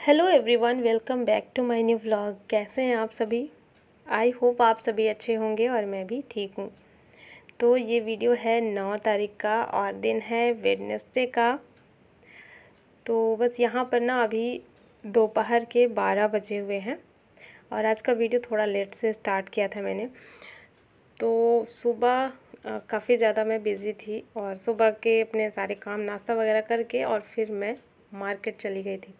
Hello everyone, welcome back to my new vlog. कैसे हैं आप सभी? आई होप आप सभी अच्छे होंगे और मैं भी ठीक हूँ। तो ये वीडियो है 9 तारीख का और दिन है वेडनेसडे का। तो बस यहाँ पर ना अभी दोपहर के 12 बजे हुए हैं और आज का वीडियो थोड़ा लेट से स्टार्ट किया था मैंने। तो सुबह काफ़ी ज़्यादा मैं बिज़ी थी और सुबह के अपने सारे काम नाश्ता वगैरह करके और फिर मैं मार्केट चली गई थी।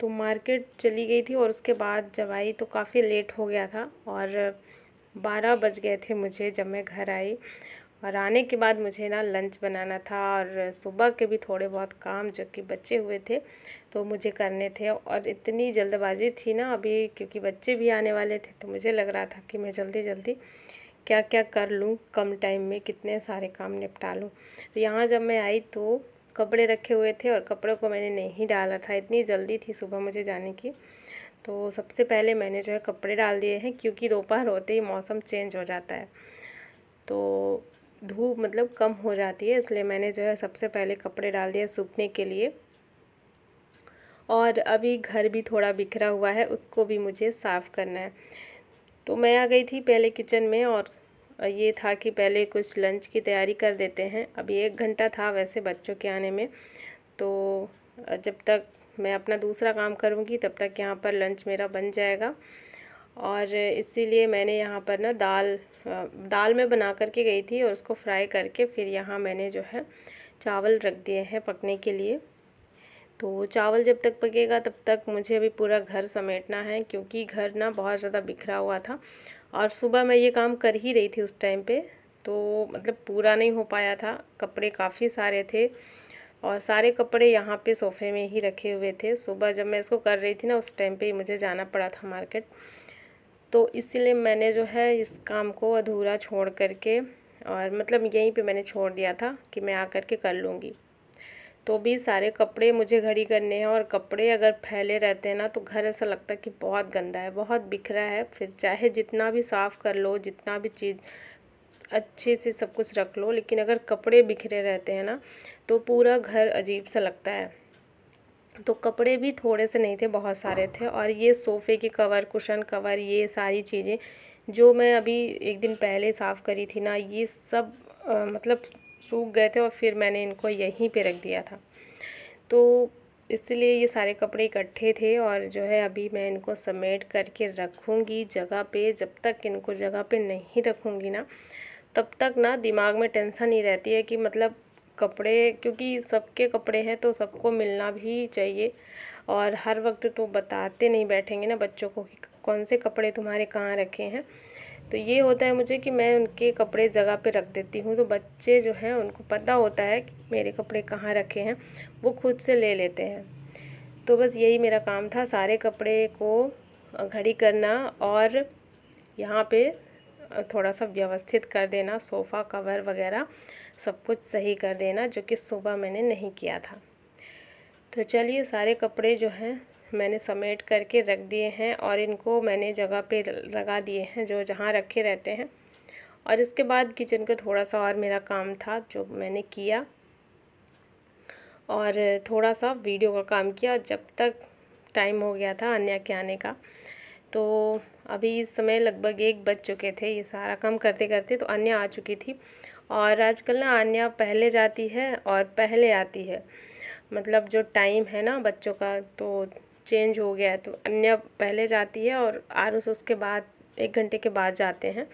तो मार्केट चली गई थी और उसके बाद जब आई तो काफ़ी लेट हो गया था और 12 बज गए थे मुझे जब मैं घर आई। और आने के बाद मुझे ना लंच बनाना था और सुबह के भी थोड़े बहुत काम जो कि बचे हुए थे तो मुझे करने थे। और इतनी जल्दबाजी थी ना अभी, क्योंकि बच्चे भी आने वाले थे, तो मुझे लग रहा था कि मैं जल्दी जल्दी क्या क्या कर लूँ, कम टाइम में कितने सारे काम निपटा लूँ। तो यहाँ जब मैं आई तो कपड़े रखे हुए थे और कपड़ों को मैंने नहीं डाला था, इतनी जल्दी थी सुबह मुझे जाने की। तो सबसे पहले मैंने जो है कपड़े डाल दिए हैं, क्योंकि दोपहर होते ही मौसम चेंज हो जाता है तो धूप मतलब कम हो जाती है, इसलिए मैंने जो है सबसे पहले कपड़े डाल दिए सूखने के लिए। और अभी घर भी थोड़ा बिखरा हुआ है, उसको भी मुझे साफ़ करना है। तो मैं आ गई थी पहले किचन में और ये था कि पहले कुछ लंच की तैयारी कर देते हैं। अभी 1 घंटा था वैसे बच्चों के आने में, तो जब तक मैं अपना दूसरा काम करूँगी तब तक यहाँ पर लंच मेरा बन जाएगा। और इसीलिए मैंने यहाँ पर ना दाल मैं बना करके गई थी और उसको फ्राई करके फिर यहाँ मैंने जो है चावल रख दिए हैं पकने के लिए। तो चावल जब तक पकेगा तब तक मुझे अभी पूरा घर समेटना है, क्योंकि घर ना बहुत ज़्यादा बिखरा हुआ था और सुबह मैं ये काम कर ही रही थी उस टाइम पे, तो मतलब पूरा नहीं हो पाया था। कपड़े काफ़ी सारे थे और सारे कपड़े यहाँ पे सोफ़े में ही रखे हुए थे। सुबह जब मैं इसको कर रही थी ना उस टाइम पे मुझे जाना पड़ा था मार्केट, तो इसलिए मैंने जो है इस काम को अधूरा छोड़ करके और मतलब यहीं पे मैंने छोड़ दिया था कि मैं आकर के कर लूँगी। तो भी सारे कपड़े मुझे घड़ी करने हैं और कपड़े अगर फैले रहते हैं ना तो घर ऐसा लगता है कि बहुत गंदा है, बहुत बिखरा है। फिर चाहे जितना भी साफ़ कर लो, जितना भी चीज़ अच्छे से सब कुछ रख लो, लेकिन अगर कपड़े बिखरे रहते हैं ना तो पूरा घर अजीब सा लगता है। तो कपड़े भी थोड़े से नहीं थे, बहुत सारे थे। और ये सोफ़े के कवर, कुशन कवर, ये सारी चीज़ें जो मैं अभी 1 दिन पहले साफ़ करी थी ना, ये सब मतलब सूख गए थे और फिर मैंने इनको यहीं पे रख दिया था। तो इसलिए ये सारे कपड़े इकट्ठे थे और जो है अभी मैं इनको समेट करके रखूँगी जगह पे। जब तक इनको जगह पे नहीं रखूँगी ना तब तक ना दिमाग में टेंशन ही रहती है कि मतलब कपड़े, क्योंकि सबके कपड़े हैं तो सबको मिलना भी चाहिए। और हर वक्त तो बताते नहीं बैठेंगे ना बच्चों को कि कौन से कपड़े तुम्हारे कहाँ रखे हैं। तो ये होता है मुझे कि मैं उनके कपड़े जगह पे रख देती हूँ, तो बच्चे जो हैं उनको पता होता है कि मेरे कपड़े कहाँ रखे हैं, वो खुद से ले लेते हैं। तो बस यही मेरा काम था, सारे कपड़े को घड़ी करना और यहाँ पे थोड़ा सा व्यवस्थित कर देना, सोफ़ा कवर वगैरह सब कुछ सही कर देना, जो कि सुबह मैंने नहीं किया था। तो चलिए सारे कपड़े जो हैं मैंने समेट करके रख दिए हैं और इनको मैंने जगह पे लगा दिए हैं जो जहाँ रखे रहते हैं। और इसके बाद किचन का थोड़ा सा और मेरा काम था जो मैंने किया और थोड़ा सा वीडियो का काम किया जब तक टाइम हो गया था अन्या के आने का। तो अभी इस समय लगभग 1 बज चुके थे ये सारा काम करते करते, तो अन्या आ चुकी थी। और आजकल ना अन्या पहले जाती है और पहले आती है, मतलब जो टाइम है ना बच्चों का तो चेंज हो गया है। तो अन्या पहले जाती है और आरुष उसके बाद 1 घंटे के बाद जाते हैं।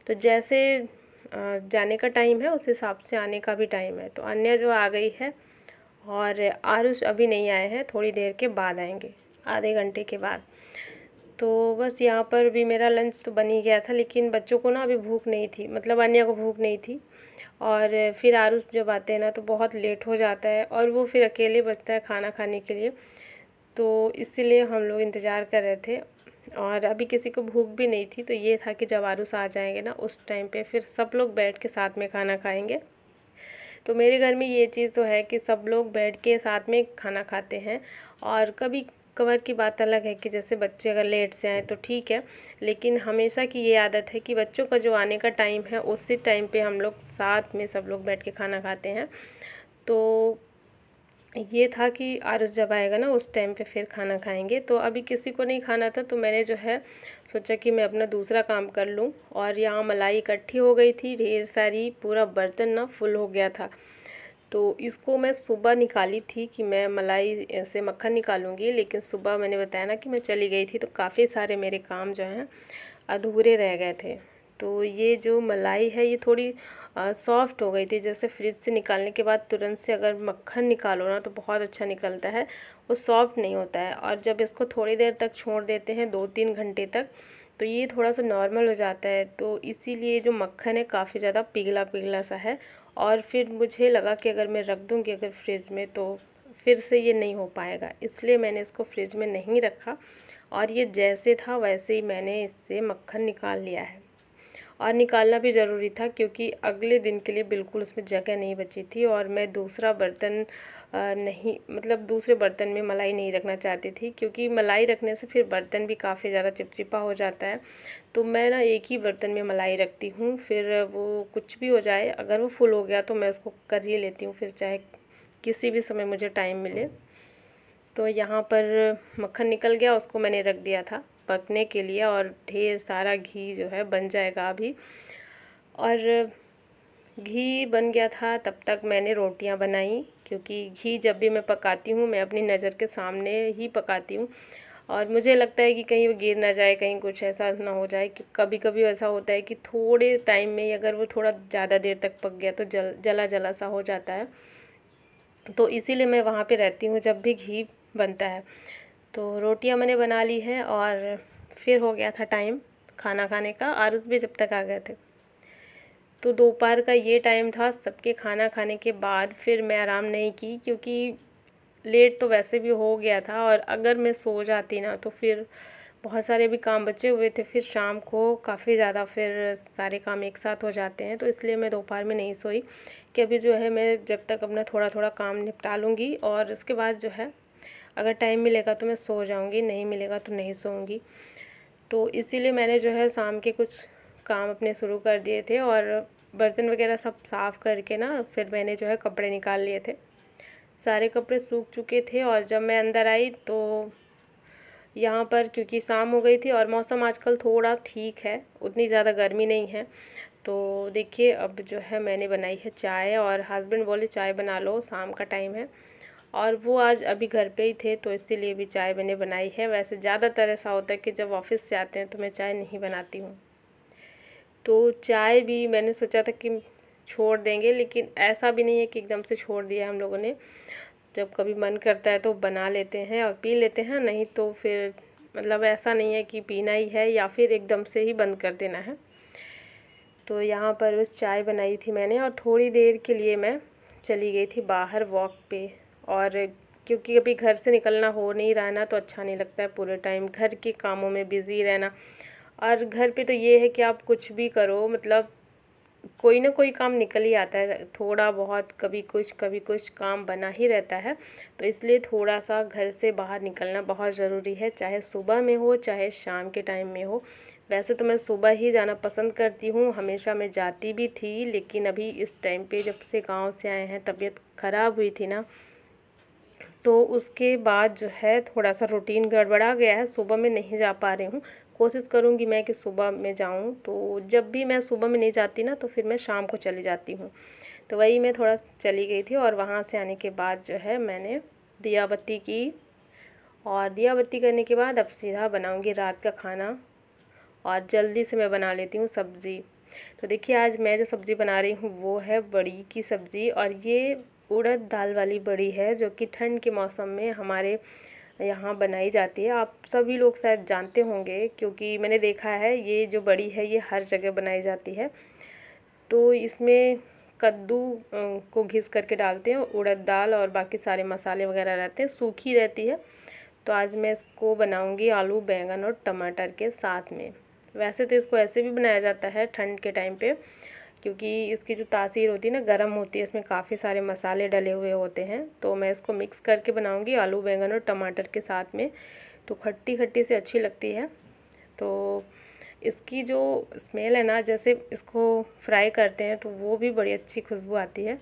तो जैसे जाने का टाइम है उस हिसाब से आने का भी टाइम है। तो अन्या जो आ गई है और आरुष अभी नहीं आए हैं, थोड़ी देर के बाद आएंगे, आधे घंटे के बाद। तो बस यहाँ पर भी मेरा लंच तो बन ही गया था, लेकिन बच्चों को ना अभी भूख नहीं थी, मतलब अन्या को भूख नहीं थी। और फिर आरुष जब आते हैं ना तो बहुत लेट हो जाता है और वो फिर अकेले बचता है खाना खाने के लिए, तो इसीलिए हम लोग इंतज़ार कर रहे थे। और अभी किसी को भूख भी नहीं थी, तो ये था कि जब आरुष आ जाएंगे ना उस टाइम पे फिर सब लोग बैठ के साथ में खाना खाएंगे। तो मेरे घर में ये चीज़ तो है कि सब लोग बैठ के साथ में खाना खाते हैं। और कभी कभार की बात अलग है कि जैसे बच्चे अगर लेट से आए तो ठीक है, लेकिन हमेशा की ये आदत है कि बच्चों का जो आने का टाइम है उसी टाइम पे हम लोग साथ में सब लोग बैठ के खाना खाते हैं। तो ये था कि आरुष जब आएगा ना उस टाइम पे फिर खाना खाएंगे। तो अभी किसी को नहीं खाना था, तो मैंने जो है सोचा कि मैं अपना दूसरा काम कर लूँ। और यहाँ मलाई इकट्ठी हो गई थी ढेर सारी, पूरा बर्तन ना फुल हो गया था। तो इसको मैं सुबह निकाली थी कि मैं मलाई से मक्खन निकालूंगी, लेकिन सुबह मैंने बताया ना कि मैं चली गई थी, तो काफ़ी सारे मेरे काम जो हैं अधूरे रह गए थे। तो ये जो मलाई है ये थोड़ी सॉफ्ट हो गई थी। जैसे फ्रिज से निकालने के बाद तुरंत से अगर मक्खन निकालो ना तो बहुत अच्छा निकलता है, वो सॉफ्ट नहीं होता है। और जब इसको थोड़ी देर तक छोड़ देते हैं 2-3 घंटे तक, तो ये थोड़ा सा नॉर्मल हो जाता है। तो इसीलिए जो मक्खन है काफ़ी ज़्यादा पिघला पिघला सा है। और फिर मुझे लगा कि अगर मैं रख दूँगी अगर फ्रिज में तो फिर से ये नहीं हो पाएगा, इसलिए मैंने इसको फ्रिज में नहीं रखा। और ये जैसे था वैसे ही मैंने इससे मक्खन निकाल लिया है। और निकालना भी ज़रूरी था क्योंकि अगले दिन के लिए बिल्कुल उसमें जगह नहीं बची थी। और मैं दूसरा बर्तन नहीं, मतलब दूसरे बर्तन में मलाई नहीं रखना चाहती थी, क्योंकि मलाई रखने से फिर बर्तन भी काफ़ी ज़्यादा चिपचिपा हो जाता है। तो मैं ना एक ही बर्तन में मलाई रखती हूँ, फिर वो कुछ भी हो जाए, अगर वो फुल हो गया तो मैं उसको कर ही लेती हूँ, फिर चाहे किसी भी समय मुझे टाइम मिले। तो यहाँ पर मक्खन निकल गया, उसको मैंने रख दिया था पकने के लिए, और ढेर सारा घी जो है बन जाएगा अभी। और घी बन गया था तब तक मैंने रोटियां बनाई, क्योंकि घी जब भी मैं पकाती हूँ मैं अपनी नज़र के सामने ही पकाती हूँ। और मुझे लगता है कि कहीं वो गिर ना जाए, कहीं कुछ ऐसा ना हो जाए, कि कभी कभी ऐसा होता है कि थोड़े टाइम में ही अगर वो थोड़ा ज़्यादा देर तक पक गया तो जला जला सा हो जाता है। तो इसीलिए मैं वहाँ पे रहती हूँ जब भी घी बनता है। तो रोटियां मैंने बना ली हैं, और फिर हो गया था टाइम खाना खाने का। आरुष भी जब तक आ गए थे, तो दोपहर का ये टाइम था। सबके खाना खाने के बाद फिर मैं आराम नहीं की, क्योंकि लेट तो वैसे भी हो गया था, और अगर मैं सो जाती ना तो फिर बहुत सारे भी काम बचे हुए थे, फिर शाम को काफ़ी ज़्यादा फिर सारे काम एक साथ हो जाते हैं। तो इसलिए मैं दोपहर में नहीं सोई, कि अभी जो है मैं जब तक अपना थोड़ा थोड़ा काम निपटा लूँगी, और उसके बाद जो है अगर टाइम मिलेगा तो मैं सो जाऊँगी, नहीं मिलेगा तो नहीं सोऊंगी। तो इसीलिए मैंने जो है शाम के कुछ काम अपने शुरू कर दिए थे, और बर्तन वगैरह सब साफ़ करके ना फिर मैंने जो है कपड़े निकाल लिए थे। सारे कपड़े सूख चुके थे, और जब मैं अंदर आई तो यहाँ पर क्योंकि शाम हो गई थी और मौसम आजकल थोड़ा ठीक है, उतनी ज़्यादा गर्मी नहीं है। तो देखिए अब जो है मैंने बनाई है चाय, और हस्बैंड बोले चाय बना लो, शाम का टाइम है। और वो आज अभी घर पे ही थे, तो इसीलिए भी चाय मैंने बनाई है। वैसे ज़्यादातर ऐसा होता है कि जब ऑफिस से आते हैं तो मैं चाय नहीं बनाती हूँ। तो चाय भी मैंने सोचा था कि छोड़ देंगे, लेकिन ऐसा भी नहीं है कि एकदम से छोड़ दिया हम लोगों ने। जब कभी मन करता है तो बना लेते हैं और पी लेते हैं, नहीं तो फिर मतलब ऐसा नहीं है कि पीना ही है या फिर एकदम से ही बंद कर देना है। तो यहाँ पर बस चाय बनाई थी मैंने, और थोड़ी देर के लिए मैं चली गई थी बाहर वॉक पे। और क्योंकि अभी घर से निकलना हो नहीं रहा है ना, तो अच्छा नहीं लगता है पूरे टाइम घर के कामों में बिज़ी रहना। और घर पे तो ये है कि आप कुछ भी करो, मतलब कोई ना कोई काम निकल ही आता है, थोड़ा बहुत कभी कुछ काम बना ही रहता है। तो इसलिए थोड़ा सा घर से बाहर निकलना बहुत ज़रूरी है, चाहे सुबह में हो चाहे शाम के टाइम में हो। वैसे तो मैं सुबह ही जाना पसंद करती हूँ, हमेशा मैं जाती भी थी, लेकिन अभी इस टाइम पे जब से गांव से आए हैं तबीयत ख़राब हुई थी ना, तो उसके बाद जो है थोड़ा सा रूटीन गड़बड़ा गया है, सुबह में नहीं जा पा रही हूँ। कोशिश करूँगी मैं कि सुबह में जाऊँ, तो जब भी मैं सुबह में नहीं जाती ना तो फिर मैं शाम को चली जाती हूँ। तो वही मैं थोड़ा चली गई थी, और वहाँ से आने के बाद जो है मैंने दिया बत्ती की, और दिया बत्ती करने के बाद अब सीधा बनाऊँगी रात का खाना। और जल्दी से मैं बना लेती हूँ सब्ज़ी। तो देखिए आज मैं जो सब्ज़ी बना रही हूँ वो है बड़ी की सब्ज़ी, और ये उड़द दाल वाली बड़ी है, जो कि ठंड के मौसम में हमारे यहाँ बनाई जाती है। आप सभी लोग शायद जानते होंगे, क्योंकि मैंने देखा है ये जो बड़ी है ये हर जगह बनाई जाती है। तो इसमें कद्दू को घिस करके डालते हैं, उड़द दाल और बाकी सारे मसाले वगैरह रहते हैं, सूखी रहती है। तो आज मैं इसको बनाऊंगी आलू बैंगन और टमाटर के साथ में। वैसे तो इसको ऐसे भी बनाया जाता है ठंड के टाइम पे, क्योंकि इसकी जो तासीर होती है ना गर्म होती है, इसमें काफ़ी सारे मसाले डले हुए होते हैं। तो मैं इसको मिक्स करके बनाऊंगी आलू बैंगन और टमाटर के साथ में, तो खट्टी खट्टी से अच्छी लगती है। तो इसकी जो स्मेल है ना, जैसे इसको फ्राई करते हैं तो वो भी बड़ी अच्छी खुशबू आती है।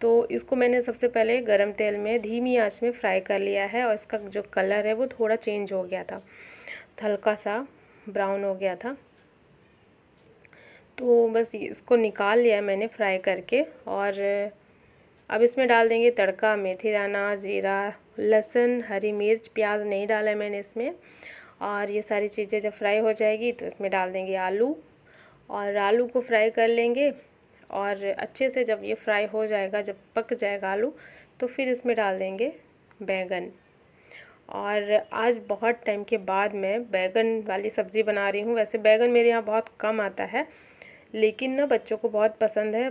तो इसको मैंने सबसे पहले गरम तेल में धीमी आंच में फ्राई कर लिया है और इसका जो कलर है वो थोड़ा चेंज हो गया था, हल्का सा ब्राउन हो गया था। तो बस इसको निकाल लिया मैंने फ्राई करके। और अब इसमें डाल देंगे तड़का, मेथी दाना, जीरा, लहसुन, हरी मिर्च, प्याज नहीं डाला है मैंने इसमें। और ये सारी चीज़ें जब फ्राई हो जाएगी तो इसमें डाल देंगे आलू, और आलू को फ्राई कर लेंगे। और अच्छे से जब ये फ्राई हो जाएगा, जब पक जाएगा आलू, तो फिर इसमें डाल देंगे बैंगन। और आज बहुत टाइम के बाद मैं बैंगन वाली सब्ज़ी बना रही हूँ। वैसे बैंगन मेरे यहाँ बहुत कम आता है, लेकिन ना बच्चों को बहुत पसंद है।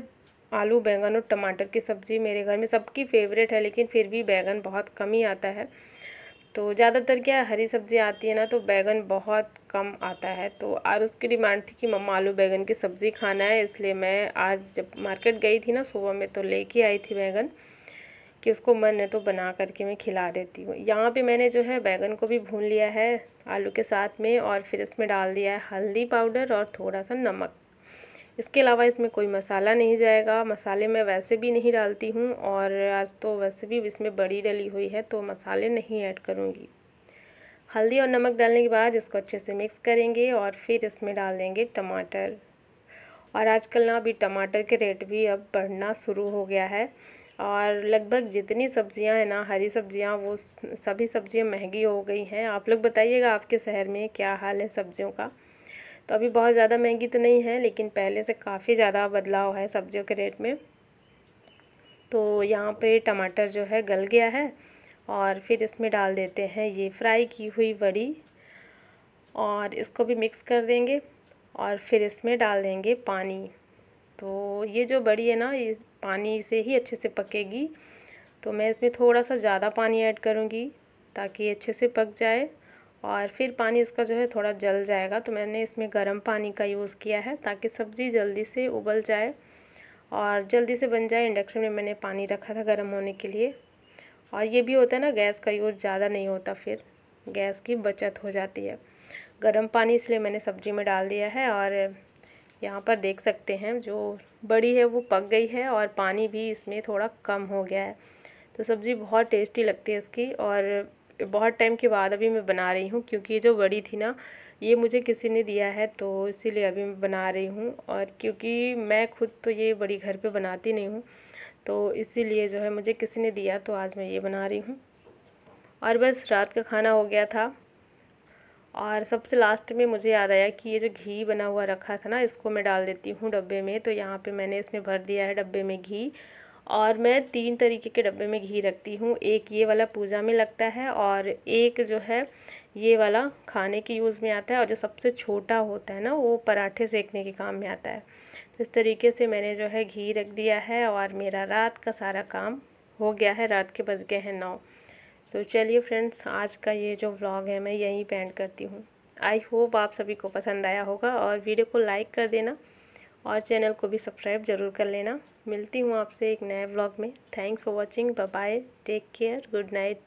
आलू, बैंगन और टमाटर की सब्ज़ी मेरे घर में सबकी फेवरेट है, लेकिन फिर भी बैंगन बहुत कम ही आता है। तो ज़्यादातर क्या हरी सब्ज़ी आती है ना, तो बैंगन बहुत कम आता है। तो आज उसकी डिमांड थी कि मम्मा आलू बैंगन की सब्ज़ी खाना है, इसलिए मैं आज जब मार्केट गई थी ना सुबह में, तो लेके आई थी बैंगन कि उसको मन है तो बना करके मैं खिला देती हूँ। यहाँ पे मैंने जो है बैंगन को भी भून लिया है आलू के साथ में, और फिर इसमें डाल दिया है हल्दी पाउडर और थोड़ा सा नमक। इसके अलावा इसमें कोई मसाला नहीं जाएगा। मसाले मैं वैसे भी नहीं डालती हूँ, और आज तो वैसे भी इसमें बड़ी डली हुई है तो मसाले नहीं ऐड करूँगी। हल्दी और नमक डालने के बाद इसको अच्छे से मिक्स करेंगे और फिर इसमें डाल देंगे टमाटर। और आजकल ना अभी टमाटर के रेट भी अब बढ़ना शुरू हो गया है, और लगभग जितनी सब्जियां हैं ना, हरी सब्जियां, वो सभी सब्जियां महंगी हो गई हैं। आप लोग बताइएगा आपके शहर में क्या हाल है सब्जियों का। तो अभी बहुत ज़्यादा महंगी तो नहीं है, लेकिन पहले से काफ़ी ज़्यादा बदलाव है सब्जियों के रेट में। तो यहाँ पे टमाटर जो है गल गया है, और फिर इसमें डाल देते हैं ये फ्राई की हुई बड़ी, और इसको भी मिक्स कर देंगे। और फिर इसमें डाल देंगे पानी। तो ये जो बड़ी है ना, ये पानी से ही अच्छे से पकेगी। तो मैं इसमें थोड़ा सा ज़्यादा पानी ऐड करूँगी ताकि अच्छे से पक जाए। और फिर पानी इसका जो है थोड़ा जल जाएगा, तो मैंने इसमें गर्म पानी का यूज़ किया है ताकि सब्ज़ी जल्दी से उबल जाए और जल्दी से बन जाए। इंडक्शन में मैंने पानी रखा था गर्म होने के लिए। और ये भी होता है ना, गैस का यूज़ ज़्यादा नहीं होता, फिर गैस की बचत हो जाती है। गर्म पानी इसलिए मैंने सब्ज़ी में डाल दिया है। और यहाँ पर देख सकते हैं जो बड़ी है वो पक गई है, और पानी भी इसमें थोड़ा कम हो गया है। तो सब्ज़ी बहुत टेस्टी लगती है इसकी। और बहुत टाइम के बाद अभी मैं बना रही हूँ, क्योंकि ये जो बड़ी थी ना, ये मुझे किसी ने दिया है, तो इसीलिए अभी मैं बना रही हूँ। और क्योंकि मैं खुद तो ये बड़ी घर पे बनाती नहीं हूँ, तो इसीलिए जो है मुझे किसी ने दिया, तो आज मैं ये बना रही हूँ। और बस रात का खाना हो गया था। और सबसे लास्ट में मुझे याद आया कि ये जो घी बना हुआ रखा था ना, इसको मैं डाल देती हूँ डब्बे में। तो यहाँ पे मैंने इसमें भर दिया है डब्बे में घी। और मैं 3 तरीके के डब्बे में घी रखती हूँ। एक ये वाला पूजा में लगता है, और एक जो है ये वाला खाने के यूज़ में आता है, और जो सबसे छोटा होता है ना, वो पराठे सेकने के काम में आता है। तो इस तरीके से मैंने जो है घी रख दिया है, और मेरा रात का सारा काम हो गया है। रात के बज गए हैं 9। तो चलिए फ्रेंड्स, आज का ये जो व्लॉग है मैं यहीं पे एंड करती हूँ। आई होप आप सभी को पसंद आया होगा, और वीडियो को लाइक कर देना और चैनल को भी सब्सक्राइब ज़रूर कर लेना। मिलती हूँ आपसे एक नए व्लॉग में। Thanks for watching. Bye bye, take care, good night.